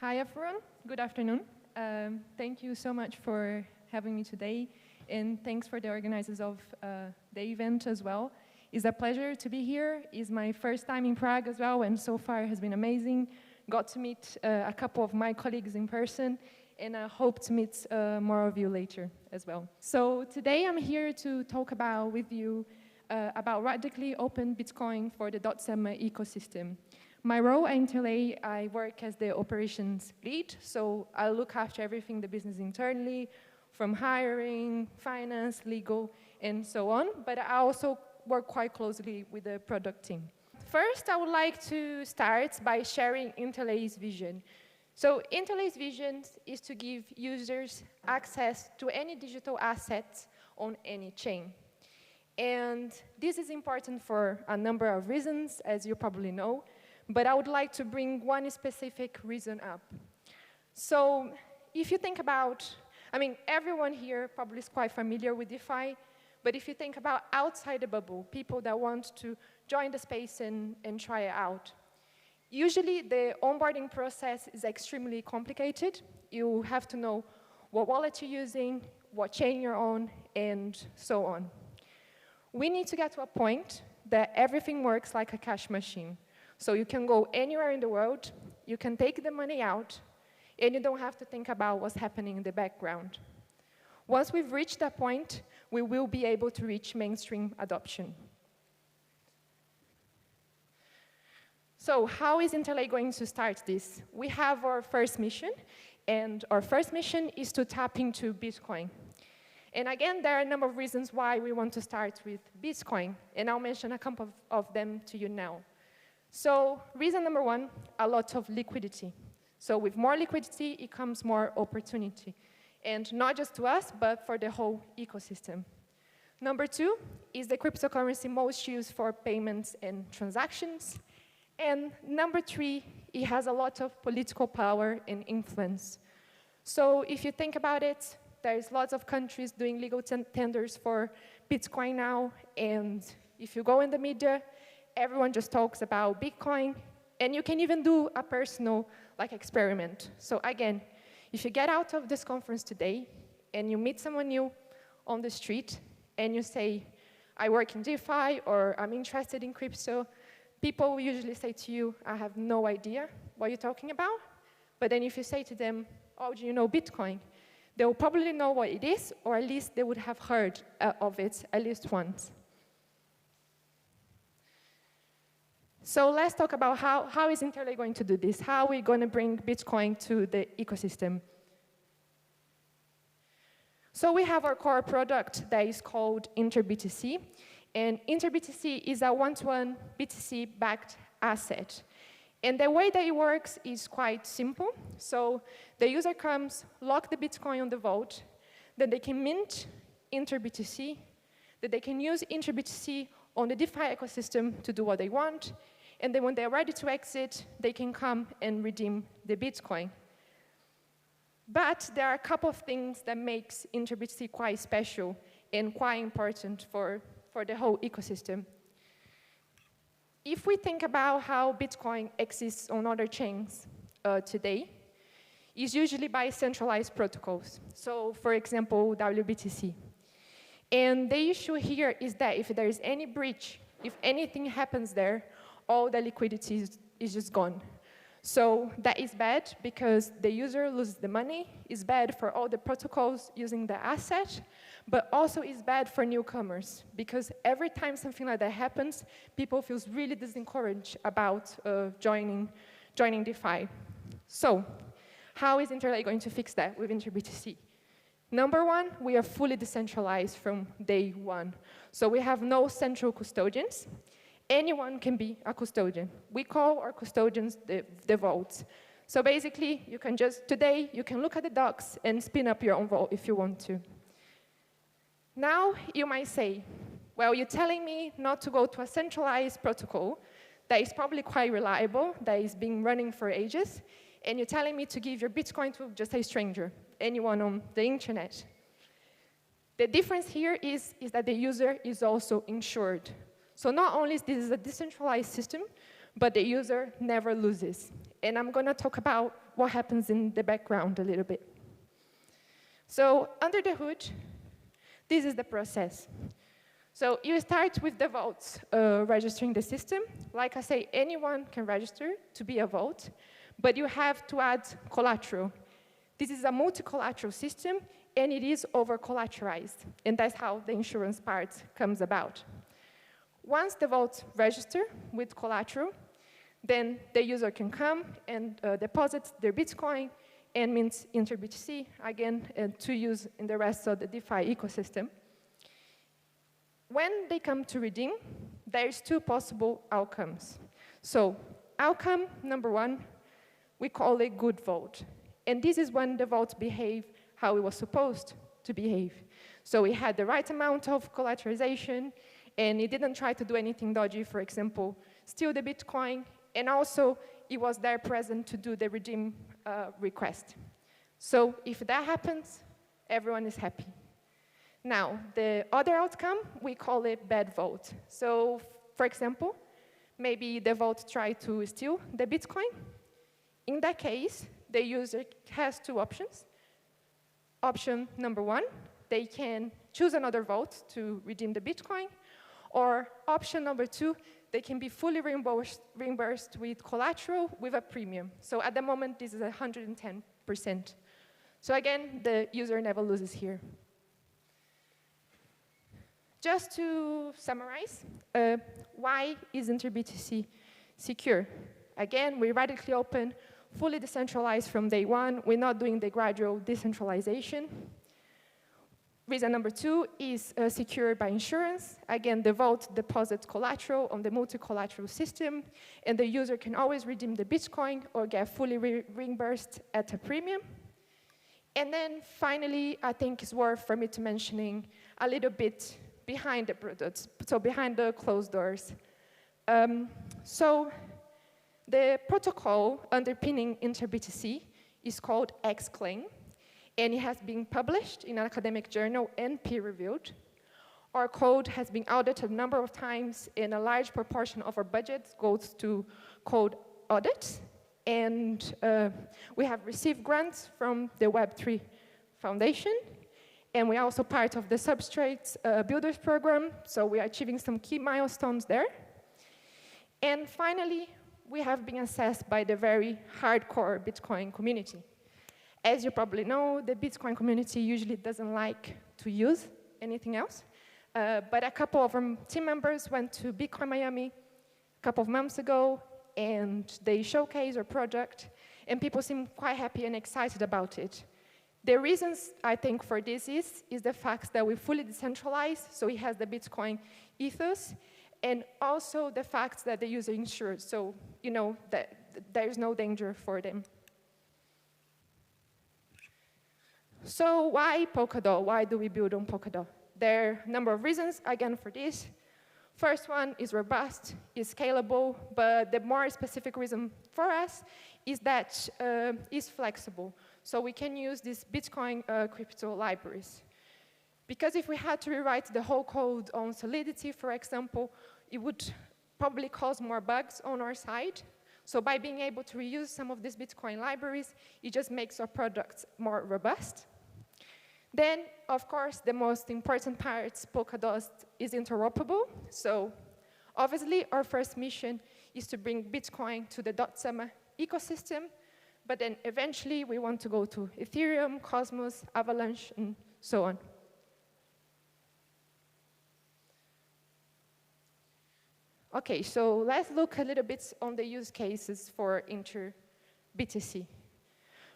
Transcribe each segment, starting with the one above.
Hi everyone, good afternoon. Thank you so much for having me today, and thanks for the organizers of the event as well. It's a pleasure to be here. It's my first time in Prague as well, and so far it has been amazing. Got to meet a couple of my colleagues in person, and I hope to meet more of you later as well. So today I'm here to talk with you about radically open Bitcoin for the Dotsama ecosystem. My role at Interlay, I work as the operations lead, so I look after everything the business internally, from hiring, finance, legal, and so on, but I also work quite closely with the product team. First, I would like to start by sharing Interlay's vision. So Interlay's vision is to give users access to any digital assets on any chain. And this is important for a number of reasons, as you probably know, but I would like to bring one specific reason up. So if you think about, everyone here probably is quite familiar with DeFi, but if you think about outside the bubble, people that want to join the space and try it out, usually the onboarding process is extremely complicated. You have to know what wallet you're using, what chain you're on, and so on. We need to get to a point that everything works like a cash machine. So you can go anywhere in the world, you can take the money out, and you don't have to think about what's happening in the background. Once we've reached that point, we will be able to reach mainstream adoption. So how is Interlay going to start this? We have our first mission, and our first mission is to tap into Bitcoin. And again, there are a number of reasons why we want to start with Bitcoin, and I'll mention a couple of them to you now. So reason number one, a lot of liquidity. So with more liquidity, it comes more opportunity. And not just to us, but for the whole ecosystem. Number two is the cryptocurrency most used for payments and transactions. And number three, it has a lot of political power and influence. So if you think about it, there's lots of countries doing legal tenders for Bitcoin now. And if you go in the media, everyone just talks about Bitcoin, and you can even do a personal experiment. So again, if you get out of this conference today and you meet someone new on the street and you say, I work in DeFi or I'm interested in crypto, people will usually say to you, I have no idea what you're talking about. But then if you say to them, oh, do you know Bitcoin? They'll probably know what it is, or at least they would have heard of it at least once. So let's talk about how is Interlay going to do this? How are we going to bring Bitcoin to the ecosystem? So we have our core product that is called Inter Btc. And Inter Btc is a one-to-one BTC-backed asset. And the way that it works is quite simple. So the user comes, lock the Bitcoin on the vault, then they can mint Inter Btc, that they can use Inter Btc on the DeFi ecosystem to do what they want, and then when they're ready to exit, they can come and redeem the Bitcoin. But there are a couple of things that makes Inter Btc quite special and quite important for the whole ecosystem. If we think about how Bitcoin exists on other chains today, it's usually by centralized protocols. So, for example, WBTC. And the issue here is that if there is any breach, if anything happens there, all the liquidity is just gone. So that is bad because the user loses the money. It's bad for all the protocols using the asset, but also it's bad for newcomers because every time something like that happens, people feel really disencouraged about joining DeFi. So how is Interlay going to fix that with Inter Btc? Number one, we are fully decentralized from day one. So we have no central custodians. Anyone can be a custodian. We call our custodians the vaults. So basically, today, you can look at the docs and spin up your own vault if you want to. Now, you might say, well, you're telling me not to go to a centralized protocol that is probably quite reliable, that is been running for ages, and you're telling me to give your Bitcoin to just a stranger, anyone on the internet. The difference here is that the user is also insured. So not only is this a decentralized system, but the user never loses. And I'm going to talk about what happens in the background a little bit. So under the hood, this is the process. So you start with the vaults registering the system. Like I say, anyone can register to be a vault, but you have to add collateral. This is a multi-collateral system, and it is over-collateralized. And that's how the insurance part comes about. Once the vaults register with collateral, then the user can come and deposit their Bitcoin and mint Inter Btc, again, to use in the rest of the DeFi ecosystem. When they come to redeem, there's two possible outcomes. So outcome number one, we call it good vault. And this is when the vault behave how it was supposed to behave. So it had the right amount of collateralization, and it didn't try to do anything dodgy, for example, steal the Bitcoin, and also it was there present to do the redeem request. So if that happens, everyone is happy. Now, the other outcome, we call it bad vault. So, for example, maybe the vault tried to steal the Bitcoin. In that case, the user has two options. Option number one, they can choose another vault to redeem the Bitcoin. Or option number two, they can be fully reimbursed with collateral with a premium. So at the moment, this is 110%. So again, the user never loses here. Just to summarize, why is Inter Btc secure? Again, we're radically open, fully decentralized from day one. We're not doing the gradual decentralization. Reason number two is secured by insurance. Again, the vault deposits collateral on the multi-collateral system, and the user can always redeem the Bitcoin or get fully reimbursed at a premium. And then finally, I think it's worth for me to mentioning a little bit behind the products, so behind the closed doors. So the protocol underpinning Inter Btc is called Xclaim, and it has been published in an academic journal and peer-reviewed. Our code has been audited a number of times, and a large proportion of our budget goes to code audits. And we have received grants from the Web3 Foundation, and we're also part of the Substrates Builders Program, so we are achieving some key milestones there. And finally, we have been assessed by the very hardcore Bitcoin community. As you probably know, the Bitcoin community usually doesn't like to use anything else, but a couple of our team members went to Bitcoin Miami a couple of months ago, and they showcased our project, and people seem quite happy and excited about it. The reasons, I think, for this is the fact that we're fully decentralized, so it has the Bitcoin ethos, and also the fact that the user insures, so you know that there's no danger for them. So why Polkadot? Why do we build on Polkadot? There are a number of reasons, again, for this. First one is robust, is scalable, but the more specific reason for us is that it's flexible. So we can use these Bitcoin crypto libraries. Because if we had to rewrite the whole code on Solidity, for example, it would probably cause more bugs on our side. So by being able to reuse some of these Bitcoin libraries, it just makes our products more robust. Then, of course, the most important part, Polkadot is interoperable. So obviously, our first mission is to bring Bitcoin to the Dotsama ecosystem, but then eventually we want to go to Ethereum, Cosmos, Avalanche, and so on. Okay, so let's look a little bit on the use cases for Inter Btc.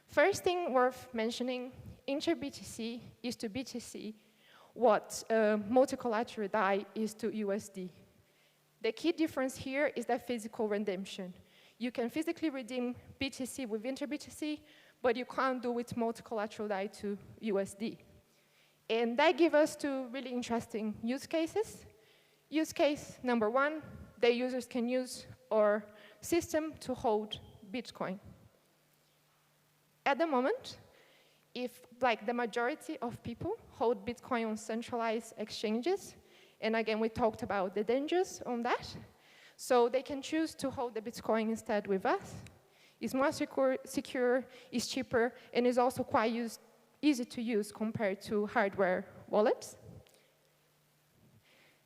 First thing worth mentioning, Inter Btc is to BTC what multi-collateral DAI is to USD. The key difference here is that physical redemption. You can physically redeem BTC with Inter Btc, but you can't do it multi-collateral DAI to USD. And that gives us two really interesting use cases. Use case number one, the users can use our system to hold Bitcoin. At the moment, if like the majority of people hold Bitcoin on centralized exchanges, and again, we talked about the dangers on that, so they can choose to hold the Bitcoin instead with us. is more secure, is cheaper, and is also quite easy to use compared to hardware wallets.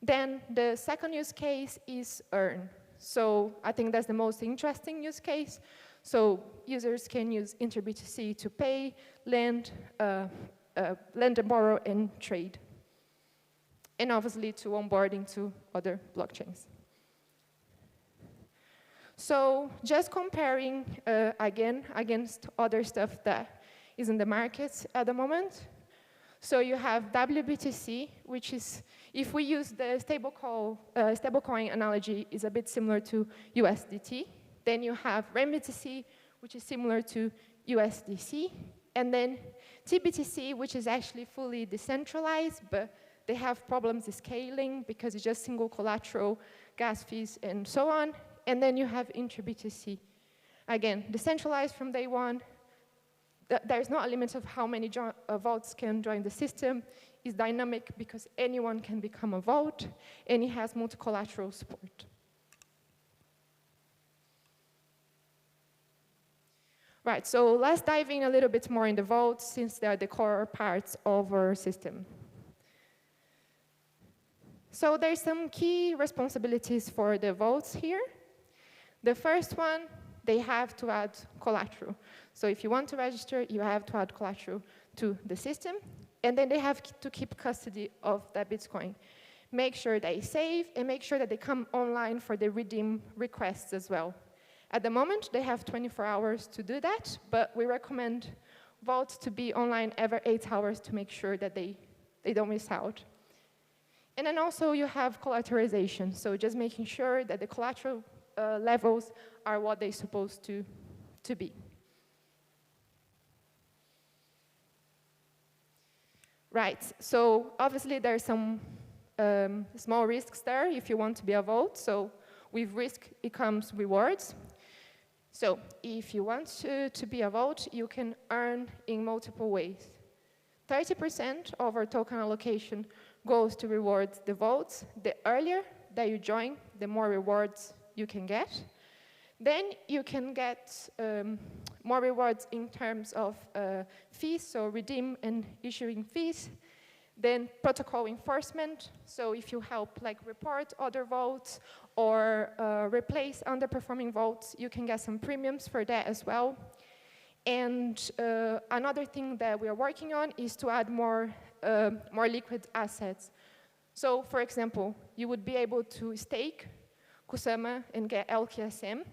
Then the second use case is earn. So I think that's the most interesting use case. So users can use Inter Btc to pay, lend and borrow, and trade. And obviously to onboarding to other blockchains. So just comparing, again, against other stuff that is in the market at the moment. So you have WBTC, which is, if we use the stablecoin analogy, is a bit similar to USDT. Then you have RMBTC, which is similar to USDC. And then TBTC, which is actually fully decentralized, but they have problems scaling because it's just single collateral, gas fees, and so on. And then you have Inter Btc. Again, decentralized from day one. There's not a limit of how many vaults can join the system. It's dynamic because anyone can become a vault, and it has multi-collateral support. Right, so let's dive in a little bit more in the vaults, since they are the core parts of our system. So there's some key responsibilities for the vaults here. The first one, they have to add collateral. So if you want to register, you have to add collateral to the system. And then they have to keep custody of that Bitcoin. Make sure they save, and make sure that they come online for the redeem requests as well. At the moment, they have 24 hours to do that, but we recommend vaults to be online every 8 hours to make sure that they don't miss out. And then also you have collateralization, so just making sure that the collateral levels are what they're supposed to be. Right, so obviously there are some small risks there if you want to be a vault. So with risk, it comes rewards. So if you want to be a vault, you can earn in multiple ways. 30% of our token allocation goes to reward the vaults. The earlier that you join, the more rewards you can get. Then you can get more rewards in terms of fees, so redeem and issuing fees. Then protocol enforcement, so if you help like report other vaults or replace underperforming vaults, you can get some premiums for that as well. And another thing that we are working on is to add more liquid assets. So for example, you would be able to stake Kusama and get LKSM,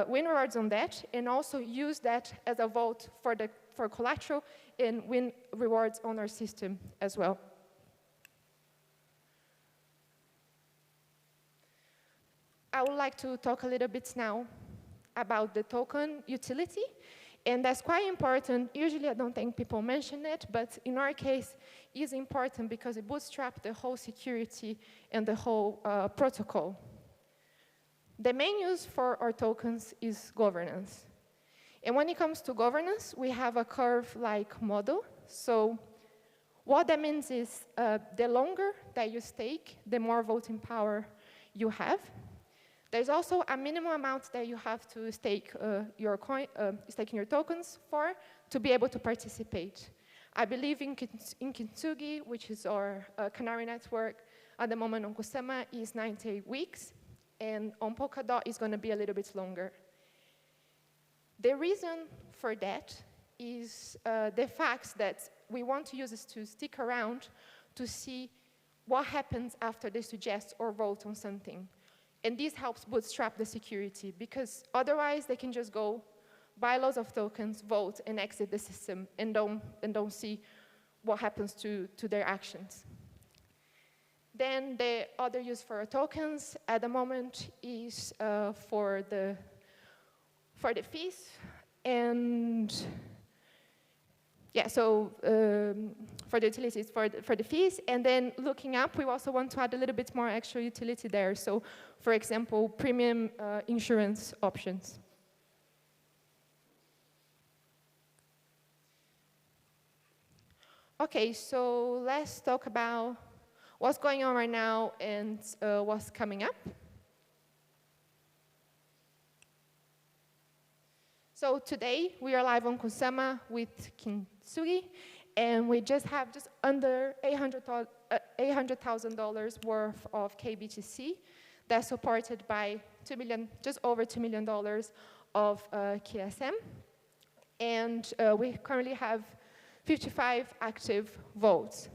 win rewards on that, and also use that as a vault for collateral and win rewards on our system as well. I would like to talk a little bit now about the token utility, and that's quite important. Usually I don't think people mention it, but in our case, it's important because it bootstraps the whole security and the whole protocol. The main use for our tokens is governance. And when it comes to governance, we have a curve-like model. So what that means is the longer that you stake, the more voting power you have. There's also a minimum amount that you have to stake staking your tokens for to be able to participate. I believe in Kintsugi, which is our Canary network, at the moment on Kusama is 98 weeks, and on Polkadot is going to be a little bit longer. The reason for that is the fact that we want users to stick around to see what happens after they suggest or vote on something. And this helps bootstrap the security, because otherwise they can just go buy lots of tokens, vote, and exit the system, and don't see what happens to their actions. Then the other use for tokens at the moment is for the fees, and yeah, so for the utilities, for the fees, and then looking up, we also want to add a little bit more extra utility there. So, for example, premium insurance options. Okay, so let's talk about what's going on right now and what's coming up. So today, we are live on Kusama with Kintsugi, and we just have under $800,000 worth of KBTC that's supported by just over $2 million of KSM. And we currently have 55 active votes.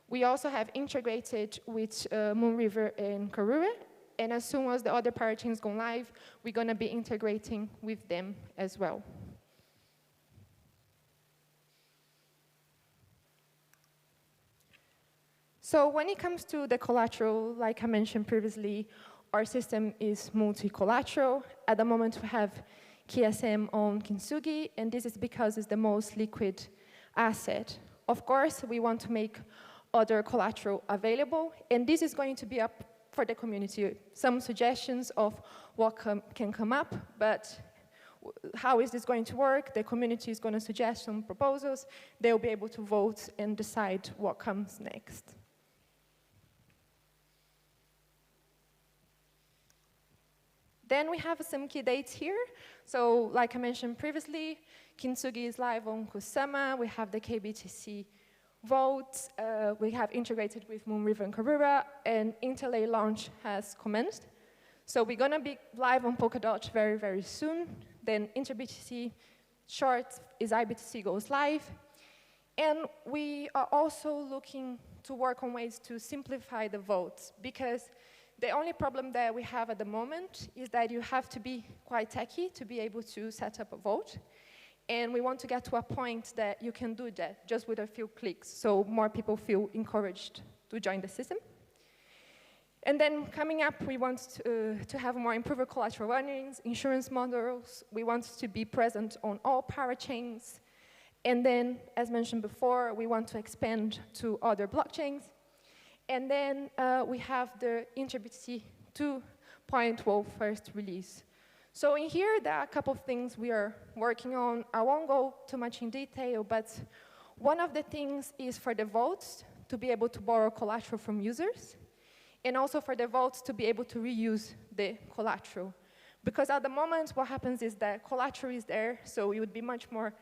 We also have integrated with Moonriver and Karura, and as soon as the other parachains go live, we're going to be integrating with them as well. So when it comes to the collateral, like I mentioned previously, our system is multi-collateral. At the moment, we have KSM on Kintsugi, and this is because it's the most liquid asset. Of course, we want to make other collateral available, and this is going to be up for the community. Some suggestions of what can come up, but how is this going to work? The community is going to suggest some proposals. They'll be able to vote and decide what comes next. Then we have some key dates here. So like I mentioned previously, Kintsugi is live on Kusama. We have the KBTC votes. We have integrated with Moonriver and Karura, and Interlay launch has commenced. So we're going to be live on Polkadot very, very soon. Then Inter Btc short Is Btc goes live. And we are also looking to work on ways to simplify the votes, because the only problem that we have at the moment is that you have to be quite techy to be able to set up a vote. And we want to get to a point that you can do that just with a few clicks, so more people feel encouraged to join the system. And then coming up, we want to have more improved collateral earnings, insurance models. We want to be present on all parachains. And then, as mentioned before, we want to expand to other blockchains. And then we have the Inter Btc 2.0 first release. So in here, there are a couple of things we are working on. I won't go too much in detail, but one of the things is for the votes to be able to borrow collateral from users, and also for the votes to be able to reuse the collateral. Because at the moment, what happens is that collateral is there, so it would be much more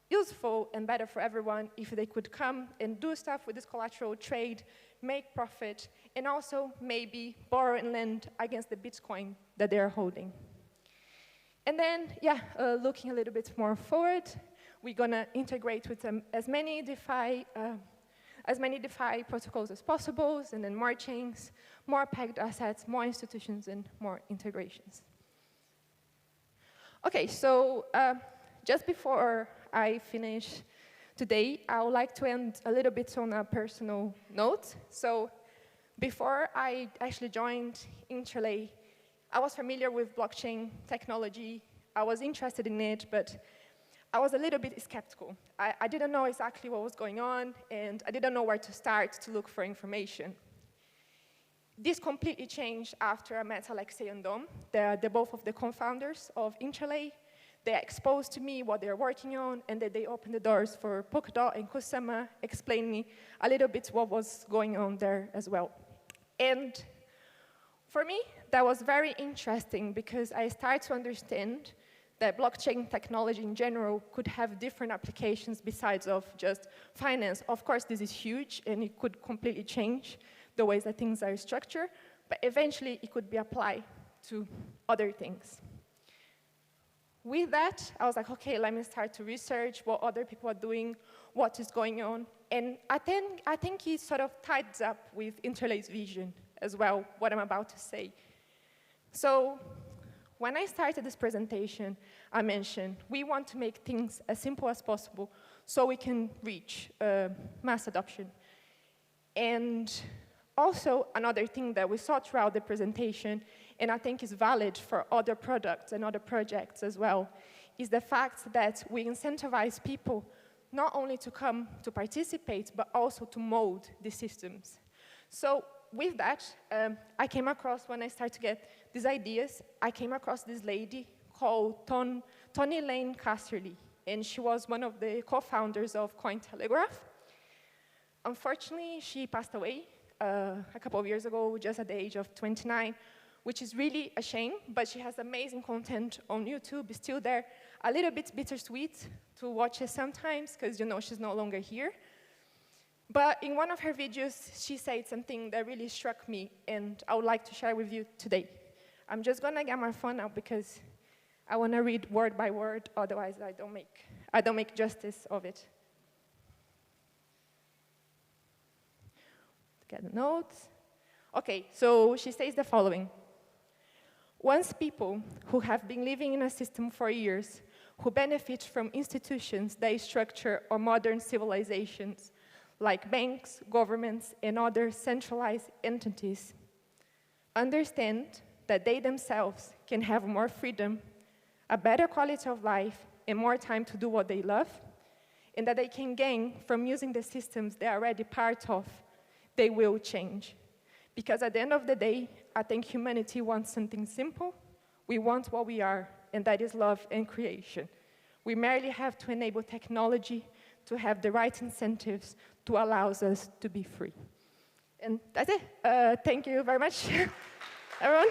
useful and better for everyone if they could come and do stuff with this collateral, trade, make profit, and also maybe borrow and lend against the Bitcoin that they are holding. And then, looking a little bit more forward, we're going to integrate with as many DeFi protocols as possible, and then more chains, more pegged assets, more institutions, and more integrations. Okay, so just before I finish today, I would like to end a little bit on a personal note. So before I actually joined Interlay, I was familiar with blockchain technology. I was interested in it, but I was a little bit skeptical. I didn't know exactly what was going on, and I didn't know where to start to look for information. This completely changed after I met Alexei and Dom. They're both of the co-founders of Interlay. They exposed to me what they're working on, and then they opened the doors for Polkadot and Kusama, explaining me a little bit what was going on there as well. And for me, that was very interesting, because I started to understand that blockchain technology in general could have different applications besides of just finance. Of course, this is huge, and it could completely change the ways that things are structured, but eventually it could be applied to other things. With that, I was like, okay, let me start to research what other people are doing, what is going on. And I think it sort of ties up with Interlay's vision as well, what I'm about to say. So when I started this presentation, I mentioned we want to make things as simple as possible so we can reach mass adoption. And also, another thing that we saw throughout the presentation, and I think is valid for other products and other projects as well, is the fact that we incentivize people not only to come to participate, but also to mold the systems. So with that, I came across, when I started to get these ideas, I came across this lady called Toni Lane Casterly, and she was one of the co-founders of Cointelegraph. Unfortunately, she passed away a couple of years ago, just at the age of 29, which is really a shame, but she has amazing content on YouTube. It's still there. A little bit bittersweet to watch it sometimes, because she's no longer here. But in one of her videos, she said something that really struck me, and I would like to share with you today. I'm just going to get my phone out because I want to read word by word, otherwise I don't make justice of it. Get the notes. Okay, so she says the following. Once people who have been living in a system for years, who benefit from institutions that structure our modern civilizations, like banks, governments, and other centralized entities, understand that they themselves can have more freedom, a better quality of life, and more time to do what they love, and that they can gain from using the systems they are already part of, they will change. Because at the end of the day, I think humanity wants something simple. We want what we are, and that is love and creation. We merely have to enable technology to have the right incentives to allow us to be free. And that's it. Thank you very much, everyone.